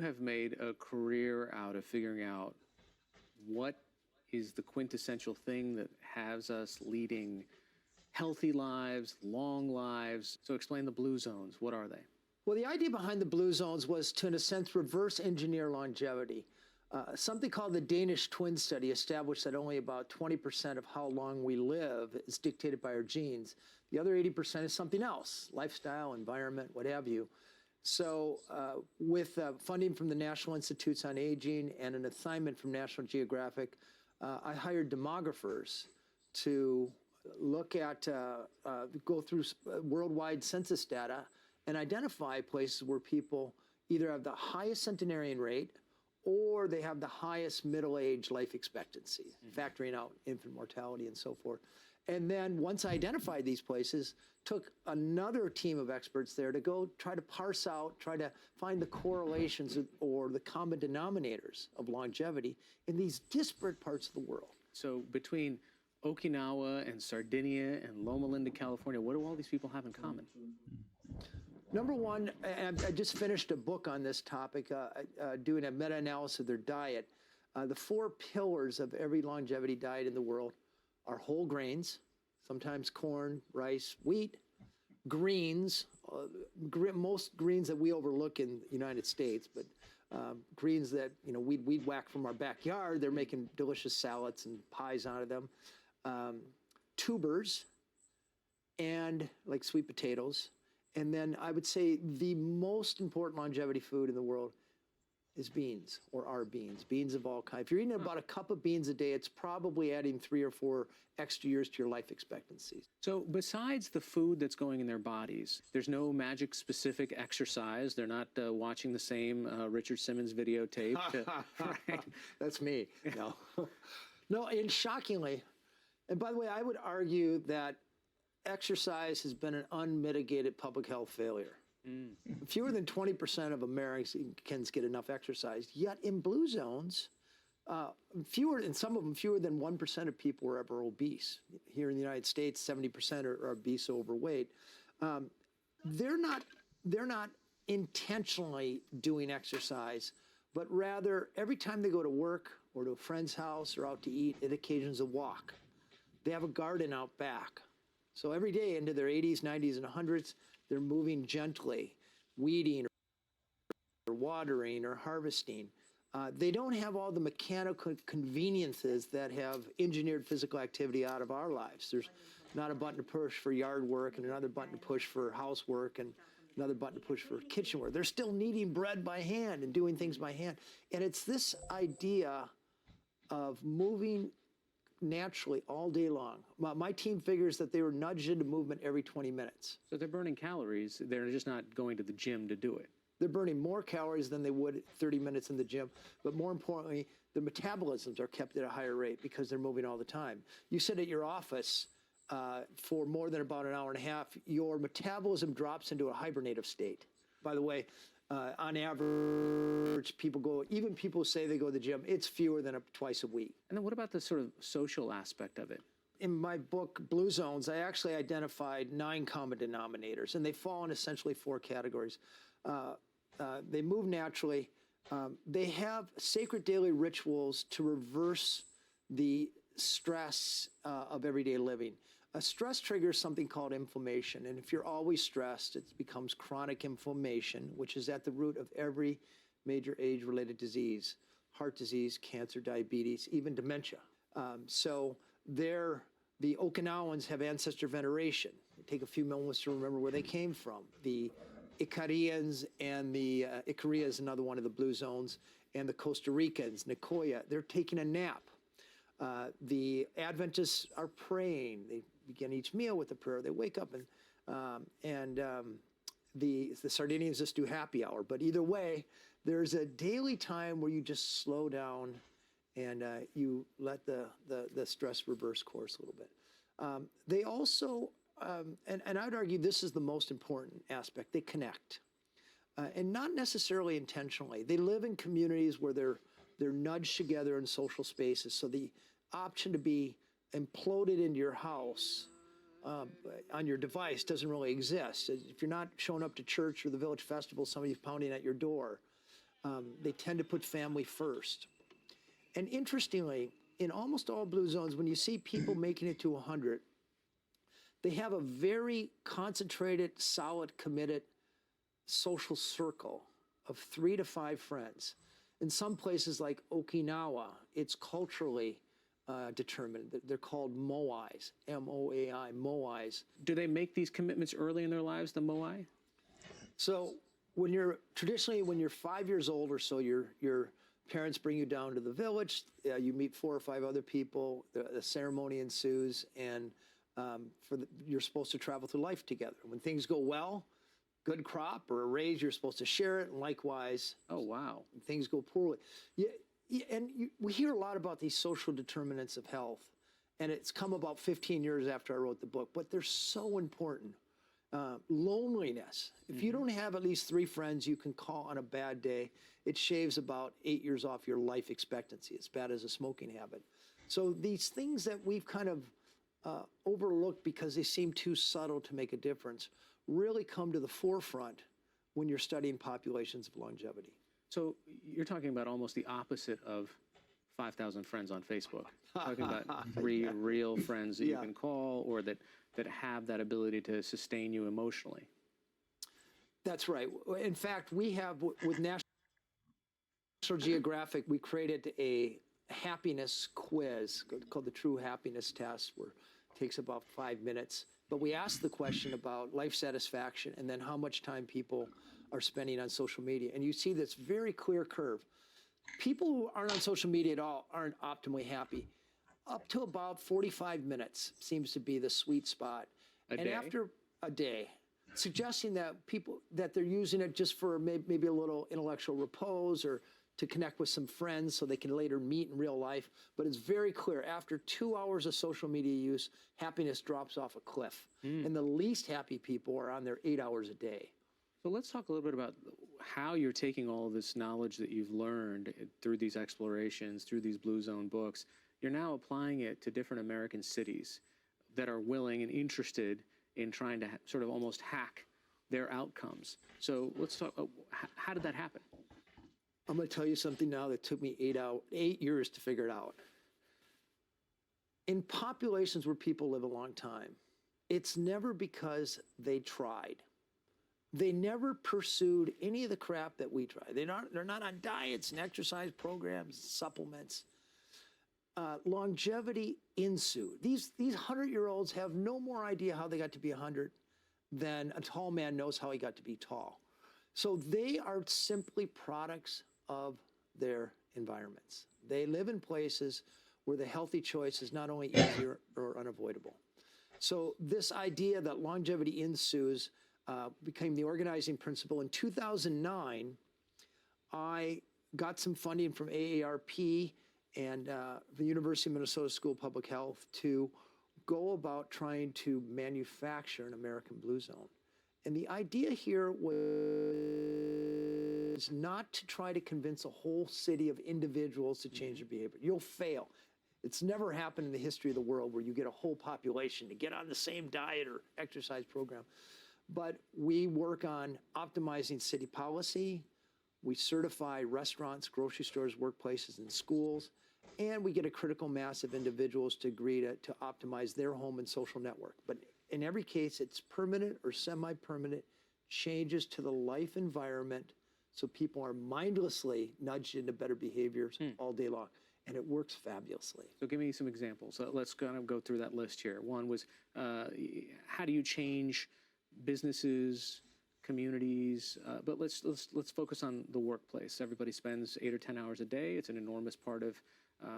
have made a career out of figuring out what is the quintessential thing that has us leading healthy lives, long lives. So explain the blue zones. What are they? Well, the idea behind the blue zones was to, in a sense, reverse engineer longevity. Something called the Danish twin study established that only about 20% of how long we live is dictated by our genes. The other 80% is something else, lifestyle, environment, what have you. So with funding from the National Institutes on Aging and an assignment from National Geographic, I hired demographers to look at, go through worldwide census data and identify places where people either have the highest centenarian rate or they have the highest middle-age life expectancy, factoring out infant mortality and so forth. And then once I identified these places, took another team of experts there to go try to parse out, try to find the correlations or the common denominators of longevity in these disparate parts of the world. So between Okinawa and Sardinia and Loma Linda, California, what do all these people have in common? Number one, and I just finished a book on this topic, doing a meta-analysis of their diet. The 4 pillars of every longevity diet in the world are whole grains, sometimes corn, rice, wheat, greens, most greens that we overlook in the United States, but greens that we'd whack from our backyard. They're making delicious salads and pies out of them. Tubers, and like sweet potatoes. And then I would say the most important longevity food in the world is beans, or are beans, beans of all kinds. If you're eating about a cup of beans a day, it's probably adding 3 or 4 extra years to your life expectancy. So besides the food that's going in their bodies, there's no magic specific exercise. They're not watching the same Richard Simmons videotape. Right? That's me. No. No, and shockingly, and by the way, I would argue that exercise has been an unmitigated public health failure. Fewer than 20% of Americans get enough exercise, yet in blue zones, fewer, and some of them fewer than 1% of people are ever obese. Here in the United States, 70% are obese or overweight. They're not intentionally doing exercise, but rather every time they go to work or to a friend's house or out to eat, it occasions a walk. They have a garden out back. So every day into their 80s, 90s, and 100s, they're moving gently, weeding or watering or harvesting. They don't have all the mechanical conveniences that have engineered physical activity out of our lives. There's not a button to push for yard work and another button to push for housework and another button to push for kitchen work. They're still kneading bread by hand and doing things by hand. And it's this idea of moving naturally all day long. My team figures that they were nudged into movement every 20 minutes. So they're burning calories. They're just not going to the gym to do it. They're burning more calories than they would 30 minutes in the gym. But more importantly, their metabolisms are kept at a higher rate because they're moving all the time. You sit at your office for more than about an hour and a half, your metabolism drops into a hibernative state. By the way, on average, even people who say they go to the gym, it's fewer than twice a week. And then what about the sort of social aspect of it? In my book, Blue Zones, I actually identified 9 common denominators, and they fall in essentially 4 categories. They move naturally. They have sacred daily rituals to reverse the stress of everyday living. A stress triggers something called inflammation, and if you're always stressed, it becomes chronic inflammation, which is at the root of every major age-related disease: heart disease, cancer, diabetes, even dementia. So the Okinawans have ancestor veneration. They take a few moments to remember where they came from. The Ikarians and the Ikaria is another one of the blue zones, and the Costa Ricans, Nicoya, they're taking a nap. The Adventists are praying. They begin each meal with a prayer. They wake up and the Sardinians just do happy hour. But either way, there's a daily time where you just slow down and you let the stress reverse course a little bit. They also, and I would argue this is the most important aspect, they connect. And not necessarily intentionally. They live in communities where they're nudged together in social spaces. So the option to be imploded into your house on your device doesn't really exist. If you're not showing up to church or the village festival, somebody's pounding at your door. They tend to put family first. And interestingly, in almost all blue zones, when you see people making it to 100, they have a very concentrated, solid, committed social circle of 3 to 5 friends. In some places like Okinawa, it's culturally determined. They're called moais, M-O-A-I, moais. Do they make these commitments early in their lives, the moai? So when you're 5 years old or so, your parents bring you down to the village. You meet 4 or 5 other people. The ceremony ensues, and you're supposed to travel through life together. When things go well, good crop or a raise, you're supposed to share it, and likewise. Oh, wow. When things go poorly. We hear a lot about these social determinants of health, and it's come about 15 years after I wrote the book, but they're so important. Loneliness. If you don't have at least 3 friends you can call on a bad day, it shaves about 8 years off your life expectancy, as bad as a smoking habit. So these things that we've kind of overlooked because they seem too subtle to make a difference really come to the forefront when you're studying populations of longevity. So you're talking about almost the opposite of 5,000 friends on Facebook. Talking about 3 real friends that you can call, or that have that ability to sustain you emotionally. That's right. In fact, we have, with National Geographic, we created a happiness quiz called the True Happiness Test, where it takes about 5 minutes. But we ask the question about life satisfaction and then how much time people are spending on social media. And you see this very clear curve. People who aren't on social media at all aren't optimally happy. Up to about 45 minutes seems to be the sweet spot. And after a day, suggesting that they're using it just for maybe a little intellectual repose or to connect with some friends so they can later meet in real life. But it's very clear, after 2 hours of social media use, happiness drops off a cliff. And the least happy people are on there 8 hours a day. So let's talk a little bit about how you're taking all of this knowledge that you've learned through these explorations, through these Blue Zone books. You're now applying it to different American cities that are willing and interested in trying to sort of almost hack their outcomes. So let's talk, how did that happen? I'm going to tell you something now that took me 8 years to figure it out. In populations where people live a long time, it's never because they tried. They never pursued any of the crap that we try. They're not on diets and exercise programs, supplements. Longevity ensued. These 100-year-olds have no more idea how they got to be 100 than a tall man knows how he got to be tall. So they are simply products of their environments. They live in places where the healthy choice is not only easier or unavoidable. So this idea that longevity ensues became the organizing principle. In 2009, I got some funding from AARP and the University of Minnesota School of Public Health to go about trying to manufacture an American Blue Zone. And the idea here was not to try to convince a whole city of individuals to change their behavior. You'll fail. It's never happened in the history of the world where you get a whole population to get on the same diet or exercise program. But we work on optimizing city policy. We certify restaurants, grocery stores, workplaces, and schools. And we get a critical mass of individuals to agree to optimize their home and social network. But in every case, it's permanent or semi-permanent changes to the life environment so people are mindlessly nudged into better behaviors all day long. And it works fabulously. So give me some examples. Let's kind of go through that list here. One was, how do you change businesses, communities, but let's focus on the workplace. Everybody spends 8 or 10 hours a day. It's an enormous part of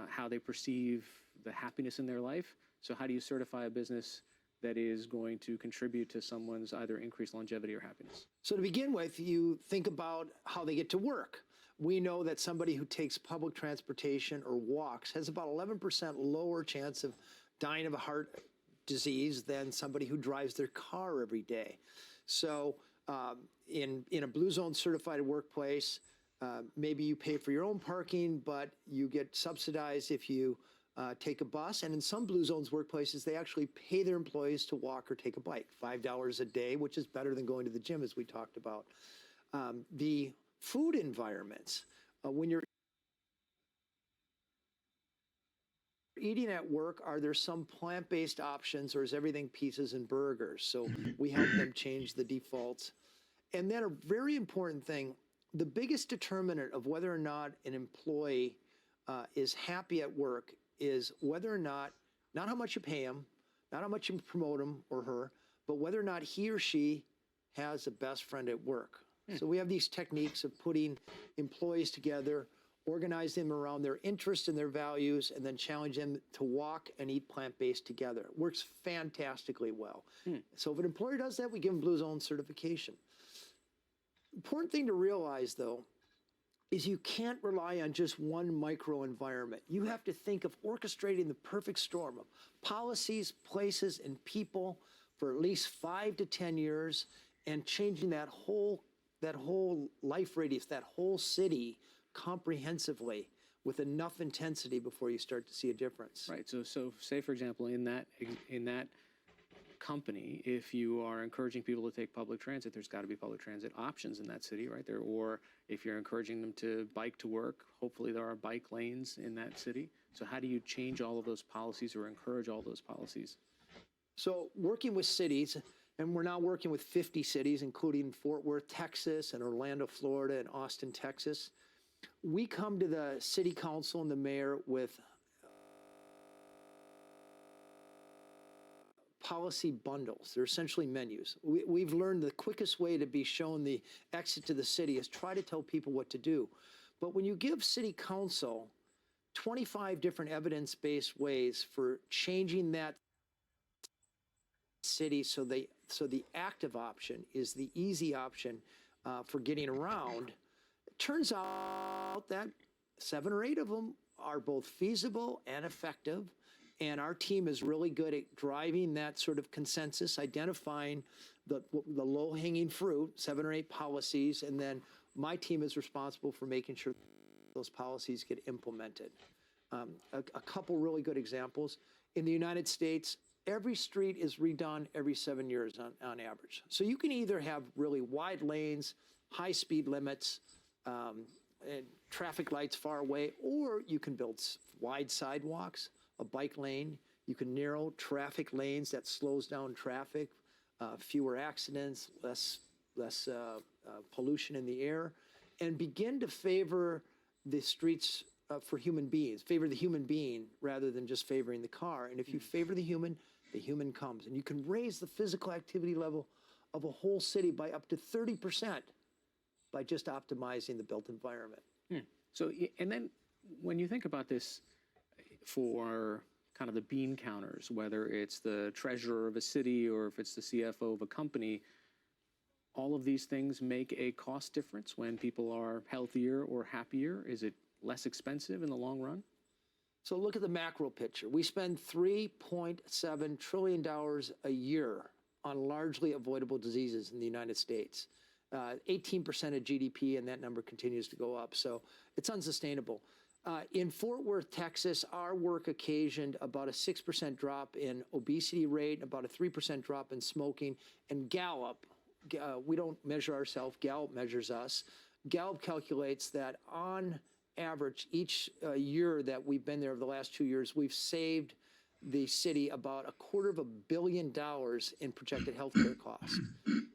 how they perceive the happiness in their life. So how do you certify a business that is going to contribute to someone's either increased longevity or happiness? So to begin with, you think about how they get to work. We know that somebody who takes public transportation or walks has about 11% lower chance of dying of a heart disease than somebody who drives their car every day. So in a Blue Zone certified workplace, maybe you pay for your own parking, but you get subsidized if you take a bus. And in some Blue Zones workplaces, they actually pay their employees to walk or take a bike, $5 a day, which is better than going to the gym, as we talked about. The Food environments. When you're eating at work, are there some plant-based options or is everything pizzas and burgers? So we help them change the defaults. And then a very important thing, the biggest determinant of whether or not an employee is happy at work is whether or not how much you pay him, not how much you promote him or her, but whether or not he or she has a best friend at work. So we have these techniques of putting employees together, organize them around their interests and their values, and then challenge them to walk and eat plant-based together. It works fantastically well. So if an employer does that, we give them Blue Zone certification. Important thing to realize, though, is you can't rely on just one micro environment. You have to think of orchestrating the perfect storm of policies, places, and people for at least 5 to 10 years and changing that whole life radius, that whole city comprehensively with enough intensity before you start to see a difference. Right. So say, for example, in that company, if you are encouraging people to take public transit, there's got to be public transit options in that city, right there. Or if you're encouraging them to bike to work, hopefully there are bike lanes in that city. So how do you change all of those policies or encourage all those policies? So working with cities, and we're now working with 50 cities, including Fort Worth, Texas, and Orlando, Florida, and Austin, Texas. We come to the city council and the mayor with policy bundles. They're essentially menus. We've learned the quickest way to be shown the exit to the city is try to tell people what to do. But when you give city council 25 different evidence-based ways for changing that city so the active option is the easy option for getting around, it turns out that 7 or 8 of them are both feasible and effective. And our team is really good at driving that sort of consensus, identifying the low-hanging fruit, 7 or 8 policies, and then my team is responsible for making sure those policies get implemented. A couple really good examples. In the United States, every street is redone every 7 years on average. So you can either have really wide lanes, high speed limits, and traffic lights far away, or you can build wide sidewalks, a bike lane. You can narrow traffic lanes that slows down traffic, fewer accidents, less pollution in the air, and begin to favor the streets for human beings, favor the human being rather than just favoring the car. And if you favor the human comes. And you can raise the physical activity level of a whole city by up to 30% by just optimizing the built environment. So, and then when you think about this for kind of the bean counters, whether it's the treasurer of a city or if it's the CFO of a company, all of these things make a cost difference when people are healthier or happier. Is it less expensive in the long run? So look at the macro picture. We spend $3.7 trillion a year on largely avoidable diseases in the United States. 18% of GDP, and that number continues to go up. So it's unsustainable. In Fort Worth, Texas, our work occasioned about a 6% drop in obesity rate, about a 3% drop in smoking, and Gallup, we don't measure ourselves, Gallup measures us. Gallup calculates that on average, each year that we've been there over the last 2 years, we've saved the city about $250 million in projected healthcare costs.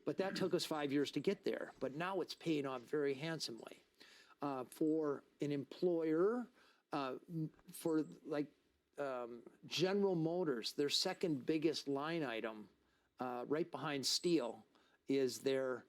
But that took us 5 years to get there. But now it's paying off very handsomely. For an employer, for like General Motors, their second biggest line item, right behind steel, is their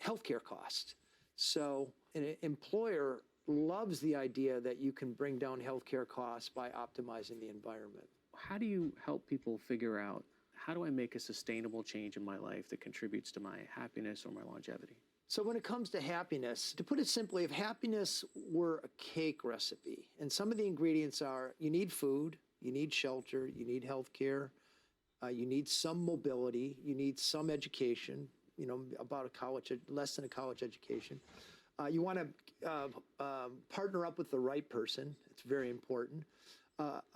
healthcare cost. So an employer loves the idea that you can bring down healthcare costs by optimizing the environment. How do you help people figure out, how do I make a sustainable change in my life that contributes to my happiness or my longevity? So when it comes to happiness, to put it simply, if happiness were a cake recipe, and some of the ingredients are, you need food, you need shelter, you need healthcare, you need some mobility, you need some education, about less than a college education. You want to partner up with the right person. It's very important.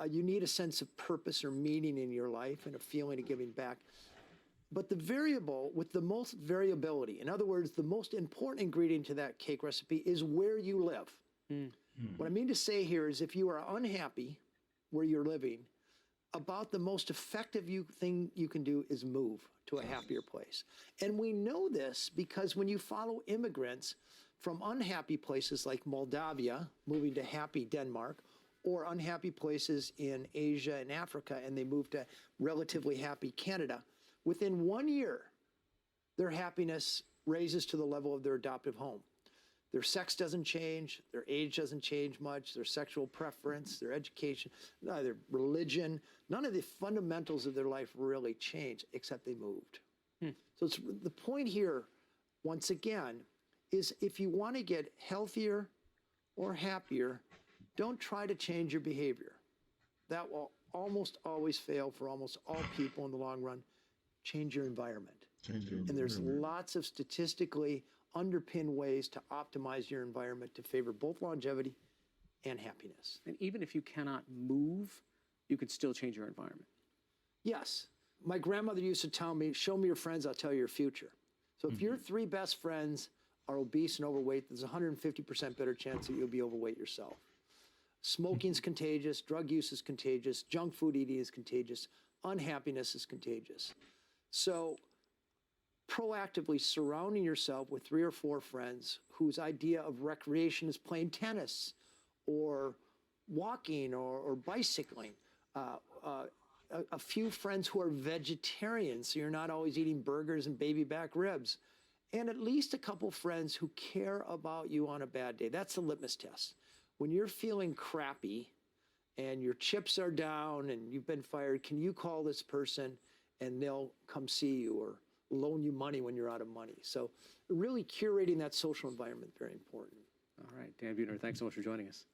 You need a sense of purpose or meaning in your life and a feeling of giving back. But the variable with the most variability, in other words, the most important ingredient to that cake recipe is where you live. What I mean to say here is if you are unhappy where you're living, about the most effective thing you can do is move to a happier place. And we know this because when you follow immigrants from unhappy places like Moldavia, moving to happy Denmark, or unhappy places in Asia and Africa, and they move to relatively happy Canada, within 1 year, their happiness raises to the level of their adoptive home. Their sex doesn't change, their age doesn't change much, their sexual preference, their education, their religion, none of the fundamentals of their life really changed, except they moved. So the point here, once again, is if you want to get healthier or happier, don't try to change your behavior. That will almost always fail for almost all people in the long run. Change your environment. And there's lots of statistically underpinned ways to optimize your environment to favor both longevity and happiness. And even if you cannot move, you could still change your environment. Yes. My grandmother used to tell me, show me your friends, I'll tell you your future. So if your 3 best friends are obese and overweight, there's a 150% better chance that you'll be overweight yourself. Smoking's contagious, drug use is contagious, junk food eating is contagious, unhappiness is contagious. So proactively surrounding yourself with 3 or 4 friends whose idea of recreation is playing tennis or walking or bicycling. A few friends who are vegetarians, so you're not always eating burgers and baby back ribs. And at least a couple friends who care about you on a bad day. That's the litmus test. When you're feeling crappy and your chips are down and you've been fired, can you call this person and they'll come see you or loan you money when you're out of money? So really curating that social environment, very important. All right, Dan Buettner, thanks so much for joining us.